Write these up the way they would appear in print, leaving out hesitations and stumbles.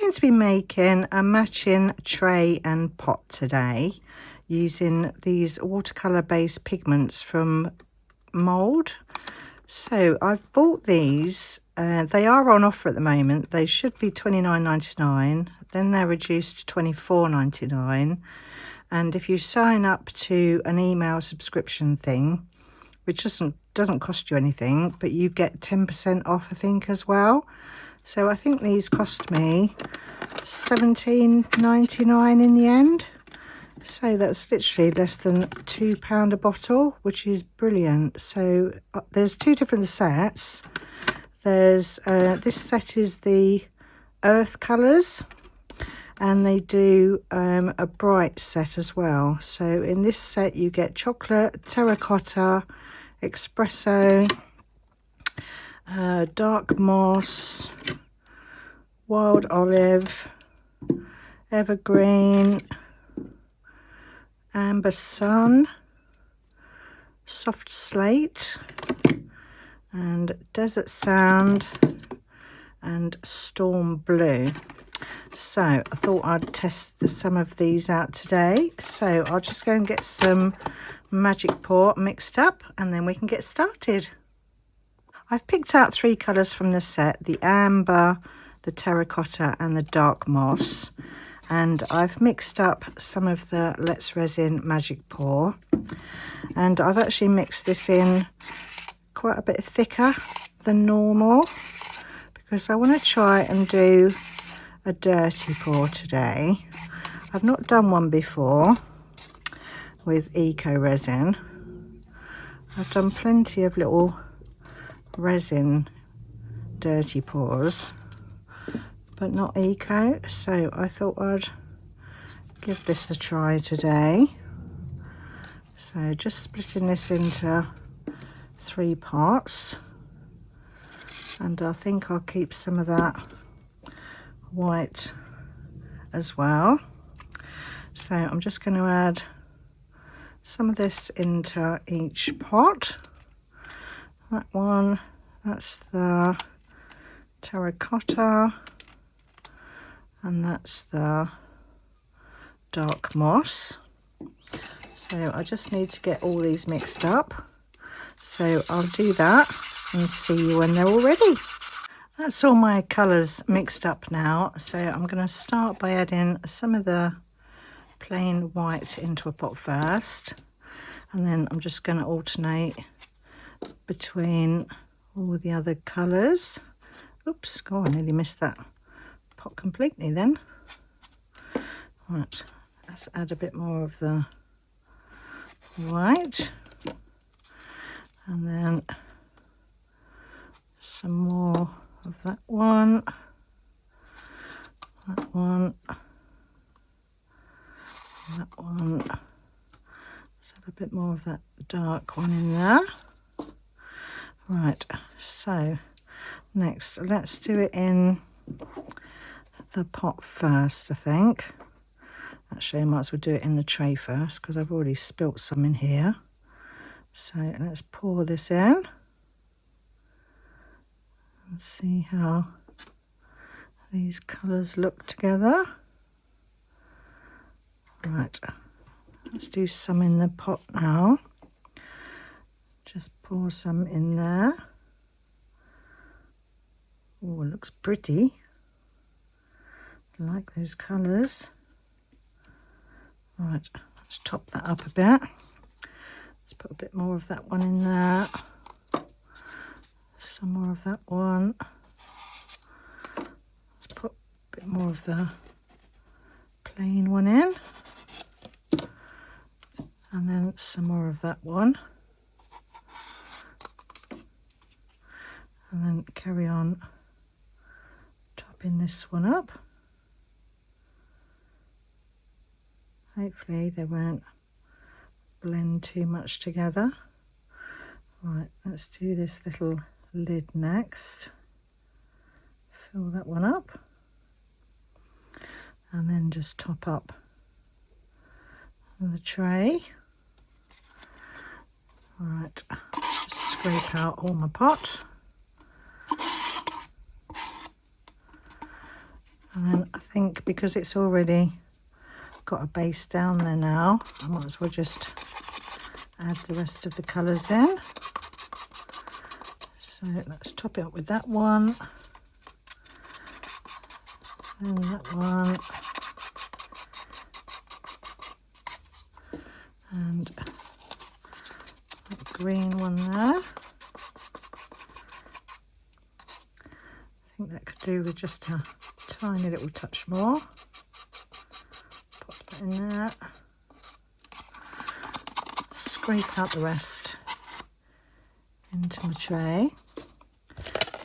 going to be making a matching tray and pot today using these watercolour based pigments from Mould. So I've bought these, they are on offer at the moment. They should be $29.99, then they're reduced to $24.99, and if you sign up to an email subscription thing, which doesn't cost you anything, but you get 10% off I think as well. So I think these cost me $17.99 in the end. So that's literally less than £2 a bottle, which is brilliant. So there's two different sets. There's this set is the earth colours, and they do a bright set as well. So in this set you get chocolate, terracotta, espresso, dark moss, wild olive, evergreen, amber sun, soft slate, and desert sand, and storm blue. So I thought I'd test some of these out today. So I'll just go and get some magic pour mixed up and then we can get started. I've picked out three colours from the set: the amber, the terracotta and the dark moss. And I've mixed up some of the Let's Resin Magic Pour, and I've actually mixed this in quite a bit thicker than normal because I want to try and do a dirty pour today. I've not done one before with Eco Resin. I've done plenty of little resin dirty pours, but not Eco, so I thought I'd give this a try today. So just splitting this into 3 parts, and I think I'll keep some of that white as well. So I'm just going to add some of this into each pot. That one, that's the terracotta, and that's the dark moss. So I just need to get all these mixed up. So I'll do that and see you when they're all ready. That's all my colours mixed up now. So I'm going to start by adding some of the plain white into a pot first, and then I'm just going to alternate between all the other colours. Oops, oh, I nearly missed that pot completely then. Right, let's add a bit more of the white, and then some more of that one, that one, that one. Let's have a bit more of that dark one in there. Right, so next let's do it in the pot first, I think. Actually I might as well do it in the tray first because I've already spilt some in here. So let's pour this in and see how these colours look together. Right, let's do some in the pot now. Just pour some in there. Oh, it looks pretty. I like those colours. Right, let's top that up a bit. Let's put a bit more of that one in there. Some more of that one. Let's put a bit more of the plain one in. And then some more of that one. And then carry on topping this one up. Hopefully they won't blend too much together. Right, let's do this little lid next. Fill that one up. And then just top up the tray. Right, just scrape out all my pot. And then I think because it's already got a base down there now, I might as well just add the rest of the colours in. So let's top it up with that one, and that one, and that green one there. I think that could do with just a tiny little touch more. Pop that in there. Scrape out the rest into my tray.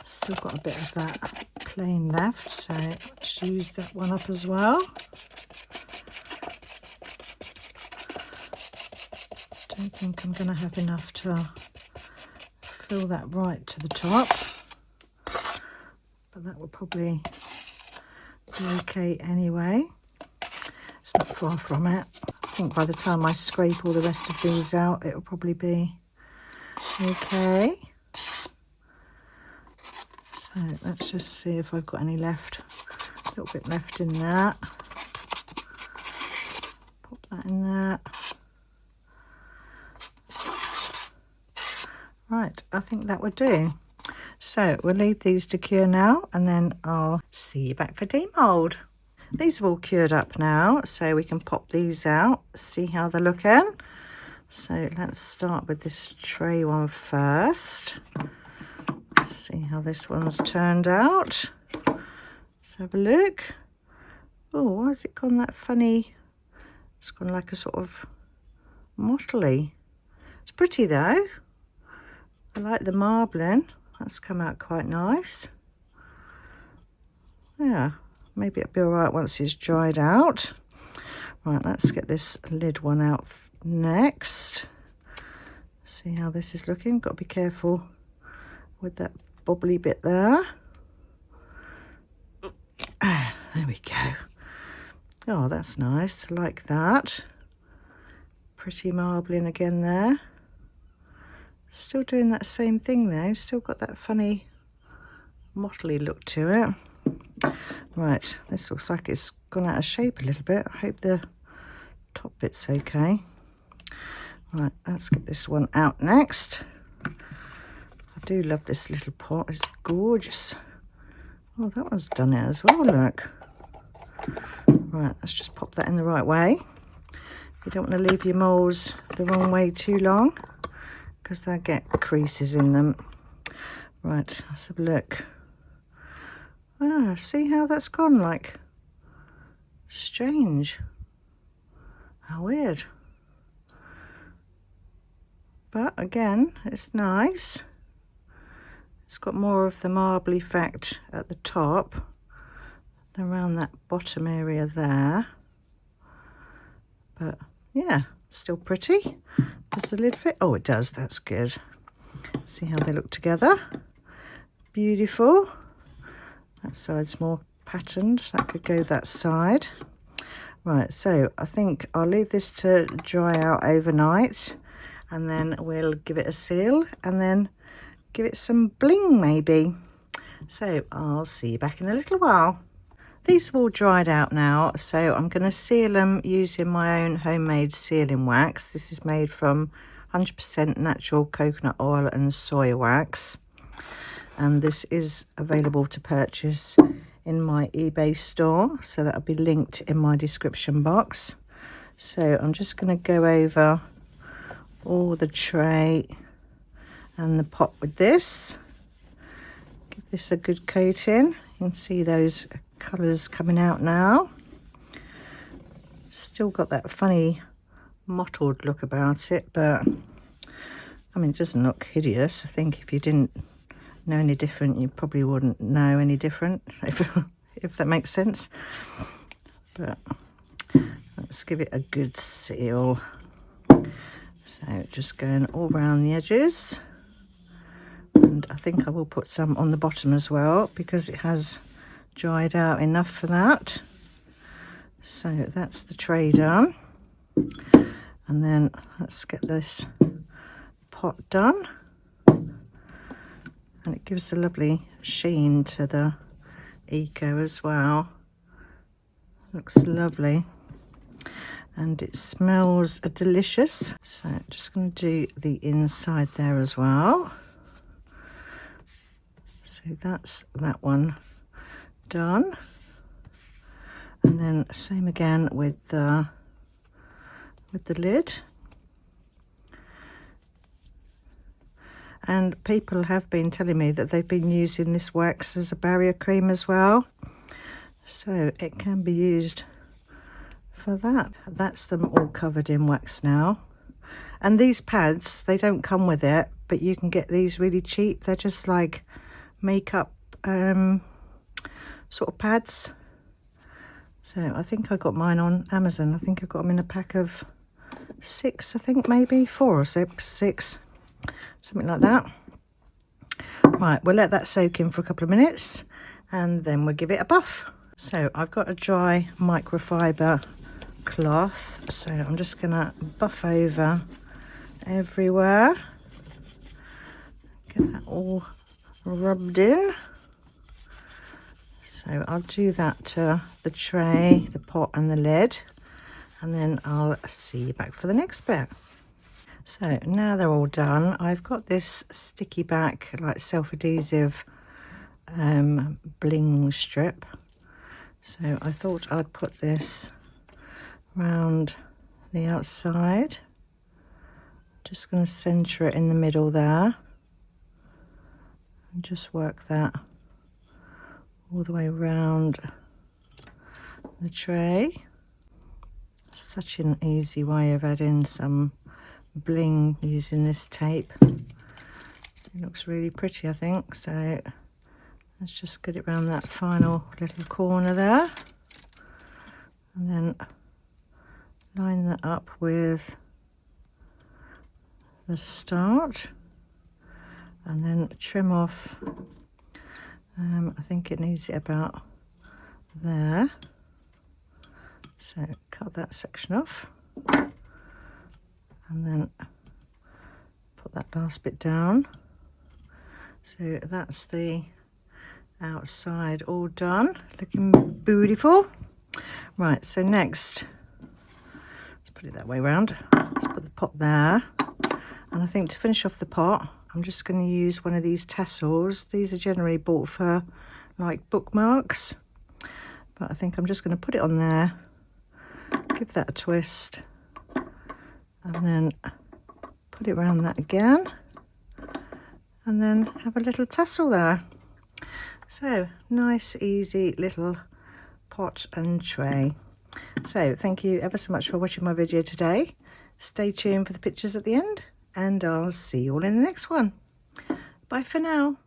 Still got a bit of that plain left, so let's use that one up as well. Don't think I'm going to have enough to fill that right to the top, but that will probably be okay anyway. It's not far from it. I think by the time I scrape all the rest of these out, it'll probably be okay. So let's just see if I've got any left. A little bit left in that. Pop that in there. Right, I think that would do. So we'll leave these to cure now, and then I'll see you back for demould. These are all cured up now, so we can pop these out, see how they're looking. So let's start with this tray one first. Let's see how this one's turned out. Let's have a look. Oh, why has it gone that funny? It's gone like a sort of mottly. It's pretty though. I like the marbling. That's come out quite nice. Yeah, maybe it'll be all right once it's dried out. Right, let's get this lid one out next. See how this is looking. Got to be careful with that bobbly bit there. Ah, there we go. Oh, that's nice. I like that. Pretty marbling again there. Still doing that same thing though. Still got that funny mottly look to it. Right, this looks like it's gone out of shape a little bit. I hope the top bit's okay. Right, let's get this one out next. I do love this little pot. It's gorgeous. Oh, that one's done it as well, look. Right, let's just pop that in the right way. You don't want to leave your moulds the wrong way too long, because they'll get creases in them. Right, let's have a look. Ah, see how that's gone, like, strange. How weird. But again, it's nice. It's got more of the marble effect at the top than around that bottom area there. But yeah, still pretty. Does the lid fit? Oh, it does. That's good. See how they look together. Beautiful. That side's more patterned. So that could go that side. Right, so I think I'll leave this to dry out overnight, and then we'll give it a seal and then give it some bling maybe. So I'll see you back in a little while. These have all dried out now, so I'm going to seal them using my own homemade sealing wax. This is made from 100% natural coconut oil and soy wax, and this is available to purchase in my eBay store, so that'll be linked in my description box. So I'm just going to go over all the tray and the pot with this. Give this a good coating. You can see those colours coming out now. Still got that funny mottled look about it, but I mean, it doesn't look hideous. I think if you didn't know any different, you probably wouldn't know any different, if that makes sense. But let's give it a good seal. So just going all around the edges, and I think I will put some on the bottom as well, because it has dried out enough for that. So that's the tray done, and then let's get this pot done, and it gives a lovely sheen to the Eco as well. Looks lovely. And it smells delicious. So just going to do the inside there as well. So that's that one done. And then same again with the lid. And people have been telling me that they've been using this wax as a barrier cream as well. So it can be used for that. That's them all covered in wax now. And these pads, they don't come with it, but you can get these really cheap. They're just like makeup sort of pads. So I think I got mine on Amazon. I think I got them in a pack of 6, I think maybe 4 or 6, something like that. Right, we'll let that soak in for a couple of minutes and then we'll give it a buff. So I've got a dry microfiber cloth, so I'm just gonna buff over everywhere, get that all rubbed in. So I'll do that to the tray, the pot and the lid, and then I'll see you back for the next bit. So now they're all done, I've got this sticky back like self-adhesive bling strip. So I thought I'd put this round the outside. Just going to centre it in the middle there. And just work that all the way around the tray. Such an easy way of adding some bling using this tape. It looks really pretty, I think. So let's just get it around that final little corner there. And then line that up with the start. And then trim off, I think it needs it about there. So cut that section off. And then put that last bit down. So that's the outside all done, looking beautiful. Right, so next, let's put it that way around. Let's put the pot there. And I think to finish off the pot, I'm just going to use one of these tassels. These are generally bought for like bookmarks, but I think I'm just going to put it on there, give that a twist, and then put it around that again, and then have a little tassel there. So nice, easy little pot and tray. So thank you ever so much for watching my video today. Stay tuned for the pictures at the end, and I'll see you all in the next one. Bye for now.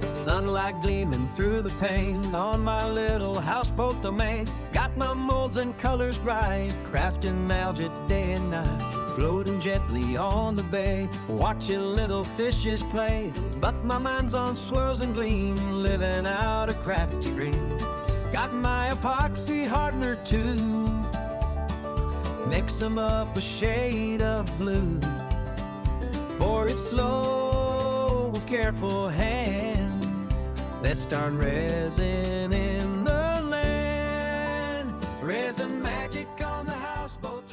The sunlight gleaming through the pane on my little houseboat domain. Got my molds and colors bright, crafting algae day and night, floating gently on the bay, watching little fishes play. But my mind's on swirls and gleam, living out a crafty dream. Got my epoxy hardener too, mix 'em up a shade of blue, pour it slow with careful hand. Let's start resin in the land, resin magic on the houseboat.